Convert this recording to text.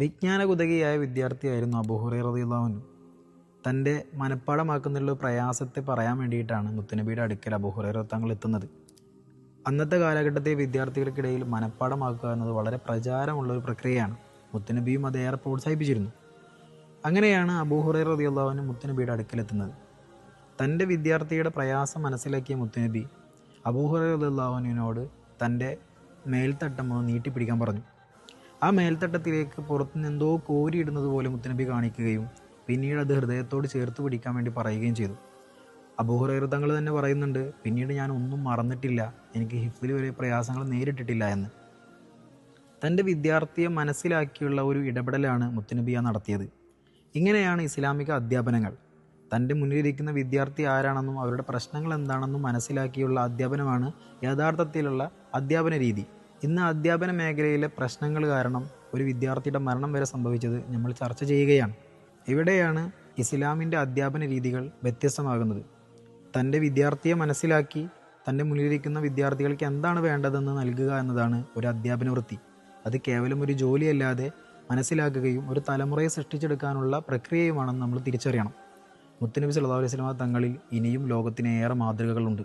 വിജ്ഞാനകുതകിയായ വിദ്യാർത്ഥിയായിരുന്നു അബൂ ഹുറൈറ റളിയല്ലാഹു അൻഹു. തൻ്റെ മനഃപ്പാഠമാക്കുന്നതിലുള്ള പ്രയാസത്തെ പറയാൻ വേണ്ടിയിട്ടാണ് മുത്തുനബിയുടെ അടുക്കൽ അബൂ ഹുറൈറ തങ്ങൾ എത്തുന്നത്. അന്നത്തെ കാലഘട്ടത്തെ വിദ്യാർത്ഥികൾക്കിടയിൽ മനഃപ്പാഠമാക്കുക എന്നത് വളരെ പ്രചാരമുള്ളൊരു പ്രക്രിയയാണ്. മുത്തുനബിയും അതേറെ പ്രോത്സാഹിപ്പിച്ചിരുന്നു. അങ്ങനെയാണ് അബൂ ഹുറൈറ റളിയല്ലാഹു അൻഹു മുത്തുനബിയുടെ അടുക്കലെത്തുന്നത്. തൻ്റെ വിദ്യാർത്ഥിയുടെ പ്രയാസം മനസ്സിലാക്കിയ മുത്തുനബി അബൂ ഹുറൈറ റളിയല്ലാഹു അൻഹുവിനോട് തൻ്റെ മേൽത്തട്ടം ഒന്ന് നീട്ടിപ്പിടിക്കാൻ പറഞ്ഞു. ആ മേൽത്തട്ടത്തിലേക്ക് പുറത്തുനിന്ന് എന്തോ കോരിയിടുന്നത് പോലെ മുത്തുനബി കാണിക്കുകയും പിന്നീട് അത് ഹൃദയത്തോട് ചേർത്ത് പിടിക്കാൻ വേണ്ടി പറയുകയും ചെയ്തു. അബൂ ഹുറൈറ തങ്ങൾ തന്നെ പറയുന്നുണ്ട്, പിന്നീട് ഞാൻ ഒന്നും മറന്നിട്ടില്ല, എനിക്ക് ഹിഫ്ളിൽ വലിയ പ്രയാസങ്ങൾ നേരിട്ടിട്ടില്ല എന്ന്. തൻ്റെ വിദ്യാർത്ഥിയെ മനസ്സിലാക്കിയുള്ള ഒരു ഇടപെടലാണ് മുത്തുനബിയ നടത്തിയത്. ഇങ്ങനെയാണ് ഇസ്ലാമിക അധ്യാപനങ്ങൾ. തൻ്റെ മുന്നിലിരിക്കുന്ന വിദ്യാർത്ഥി ആരാണെന്നും അവരുടെ പ്രശ്നങ്ങൾ എന്താണെന്നും മനസ്സിലാക്കിയുള്ള അധ്യാപനമാണ് യഥാർത്ഥത്തിലുള്ള അധ്യാപന രീതി. ഇന്ന് അധ്യാപന മേഖലയിലെ പ്രശ്നങ്ങൾ കാരണം ഒരു വിദ്യാർത്ഥിയുടെ മരണം വരെ സംഭവിച്ചത് നമ്മൾ ചർച്ച ചെയ്യുകയാണ്. ഇവിടെയാണ് ഇസ്ലാമിൻ്റെ അധ്യാപന രീതികൾ വ്യത്യസ്തമാകുന്നത്. തൻ്റെ വിദ്യാർത്ഥിയെ മനസ്സിലാക്കി തൻ്റെ മുന്നിലിരിക്കുന്ന വിദ്യാർത്ഥികൾക്ക് എന്താണ് വേണ്ടതെന്ന് നൽകുക എന്നതാണ് ഒരു അധ്യാപന വൃത്തി. അത് കേവലം ഒരു ജോലിയല്ലാതെ മനസ്സിലാക്കുകയും ഒരു തലമുറയെ സൃഷ്ടിച്ചെടുക്കാനുള്ള പ്രക്രിയയുമാണെന്ന് നമ്മൾ തിരിച്ചറിയണം. മുത്തുനബി സല്ലല്ലാഹു അലൈഹി വസല്ലം തങ്ങളിൽ ഇനിയും ലോകത്തിന് ഏറെ മാതൃകകളുണ്ട്.